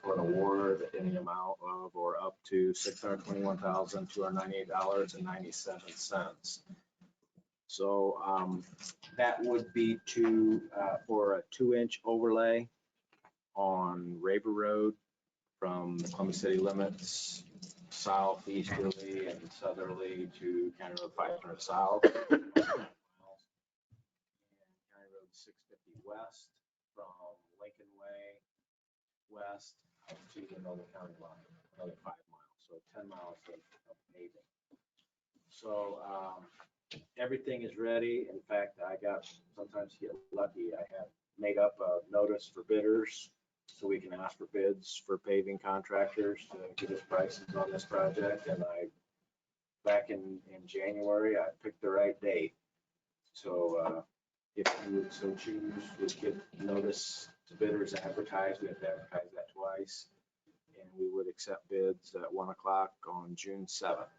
for an award in the amount of or up to $621,298.97. So that would be for a 2-inch overlay on Raver Road from the Columbia City limits southeasterly and southerly to County Road 500 south. And County Road 650 west from Lincoln Way west up to the Northern County line, another 5 miles, so 10 miles of paving. So everything is ready. In fact, I got, sometimes get lucky, I have made up a notice for bidders so we can ask for bids for paving contractors to give us prices on this project. And back in January, I picked the right date. So if you would so choose, we could notice to bidders advertise. We have to advertise that twice. And we would accept bids at 1 o'clock on June 7th.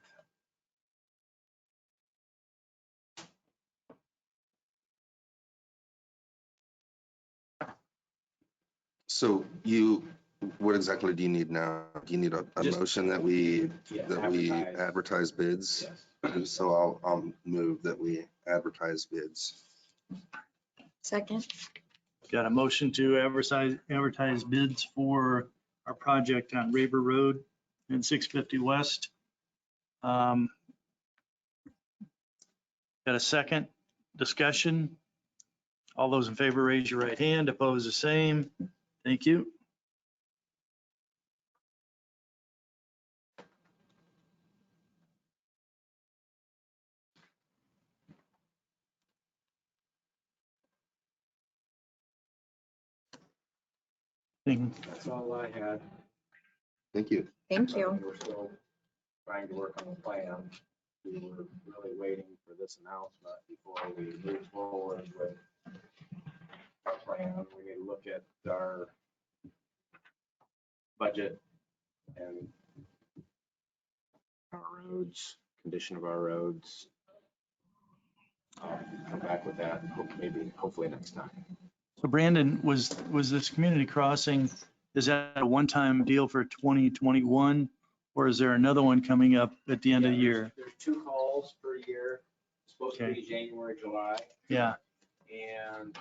So what exactly do you need now? Do you need a Just- motion that we Advertise. advertise bids? Yes. So I'll move that we advertise bids. Second. Got a motion to advertise bids for our project on Raver Road and 650 West. Got a second discussion? All those in favor, raise your right hand. Opposed, the same. Thank you. That's all I had. Thank you. Thank you. We're still trying to work on the plan. We were really waiting for this announcement before we move forward with our plan. We need to look at our budget and our roads, condition of our roads. I'll come back with that, hopefully next time. So Brandon, was this community crossing, is that a one-time deal for 2021? Or is there another one coming up at the end of the year? There's 2 calls per year, it's supposed to be January, July. Yeah, And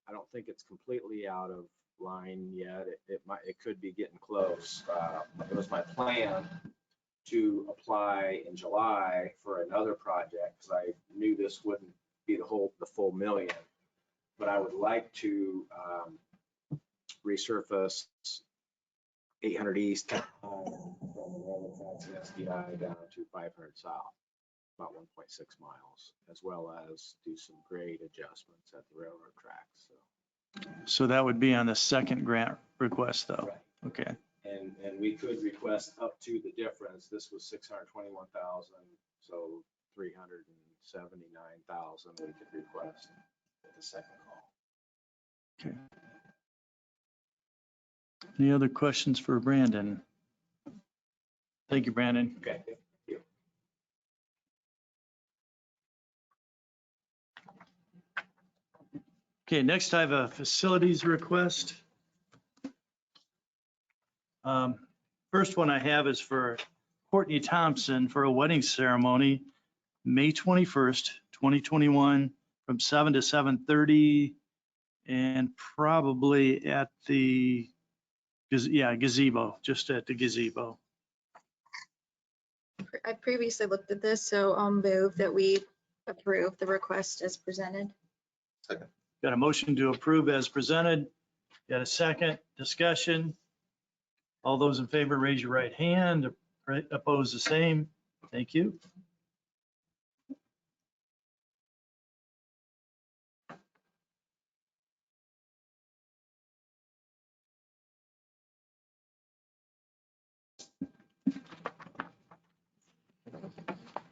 I don't think it's completely out of line yet. It could be getting close. It was my plan to apply in July for another project because I knew this wouldn't be the full $1 million. But I would like to resurface 800 East from the railroad tracks and SDI down to 500 South, about 1.6 miles, as well as do some grade adjustments at the railroad tracks. so that would be on the second grant request though. Right. Okay, And we could request up to the difference. This was 621,000, so 379,000 we could request at the second call. okay. Any other questions for Brandon? Thank you, Brandon. Okay. Thank you. Okay, next I have a facilities request. First one I have is for Courtney Thompson for a wedding ceremony, May 21st, 2021, from 7 to 7:30, and probably at the, gazebo, just at the gazebo. I previously looked at this, so I'll move that we approve the request as presented. Got a motion to approve as presented. Got a second discussion. All those in favor, raise your right hand. Opposed, the same. Thank you.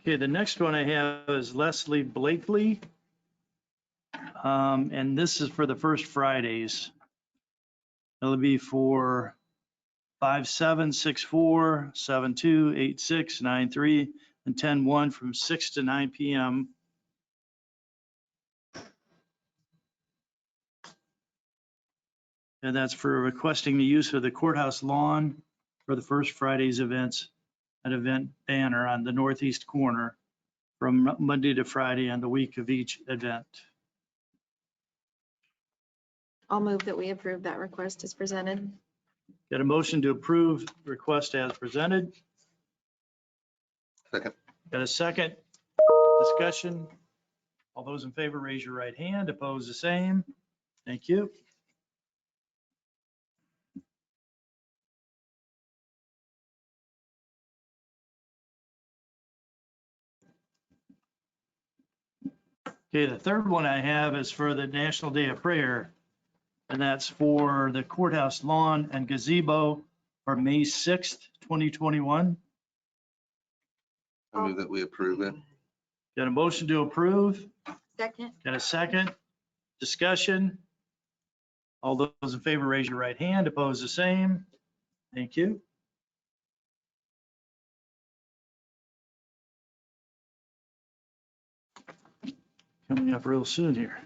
Okay, the next one I have is Leslie Blakely. And this is for the first Fridays. It'll be for 5/7/6/4, 7/2, 8/6, 9/3, and 10/1 from 6 to 9 p.m. And that's for requesting the use of the courthouse lawn for the first Friday's events, an event banner on the northeast corner from Monday to Friday on the week of each event. I'll move that we approve that request as presented. Got a motion to approve request as presented. Second. Got a second. Discussion. All those in favor, raise your right hand. Opposed, the same. Thank you. Okay, the third one I have is for the National Day of Prayer. And that's for the courthouse lawn and gazebo for May 6th, 2021. I move that we approve it. Got a motion to approve. Second. Got a second. Discussion. All those in favor, raise your right hand. Opposed, the same. Thank you. Coming up real soon here.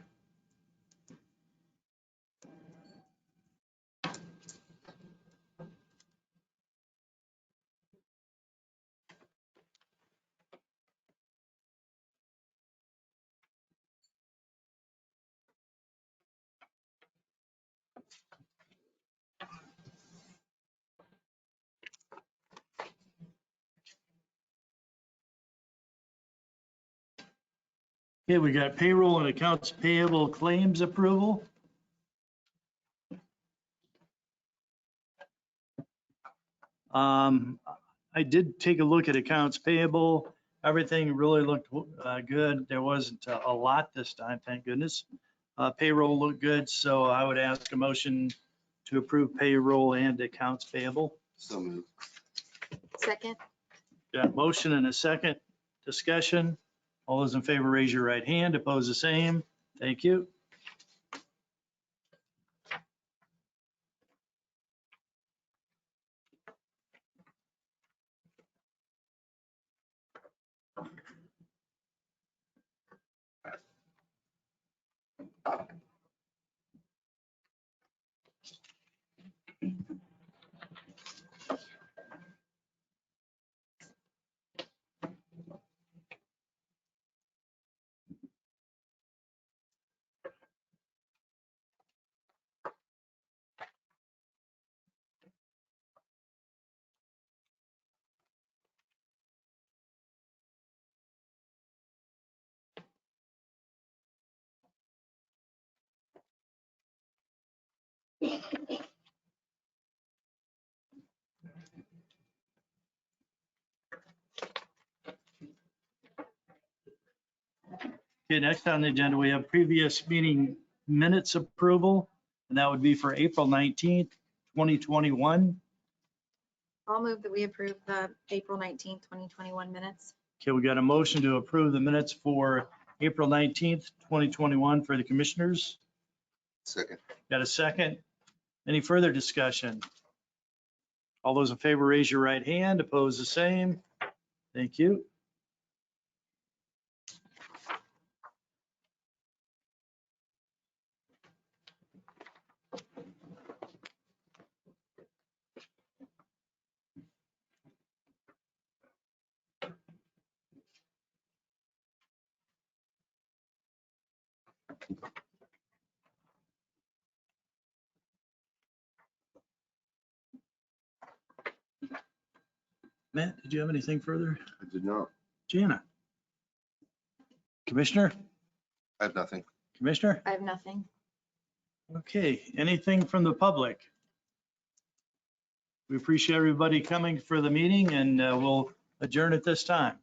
Okay, we got payroll and accounts payable claims approval. I did take a look at accounts payable. Everything really looked good. There wasn't a lot this time, thank goodness. Payroll looked good, so I would ask a motion to approve payroll and accounts payable. So moved. Second. Got a motion and a second. Discussion. All those in favor, raise your right hand. Opposed, the same. Thank you. Okay, next on the agenda, we have previous meeting minutes approval, and that would be for April 19th, 2021. I'll move that we approve the April 19th, 2021 minutes. Okay, we got a motion to approve the minutes for April 19th, 2021 for the commissioners. Second. Got a second? Any further discussion? All those in favor, raise your right hand. Opposed, the same. Thank you. Matt, did you have anything further? I did not. Jana? Commissioner? I have nothing. Commissioner? I have nothing. Okay, anything from the public? We appreciate everybody coming for the meeting, and we'll adjourn at this time.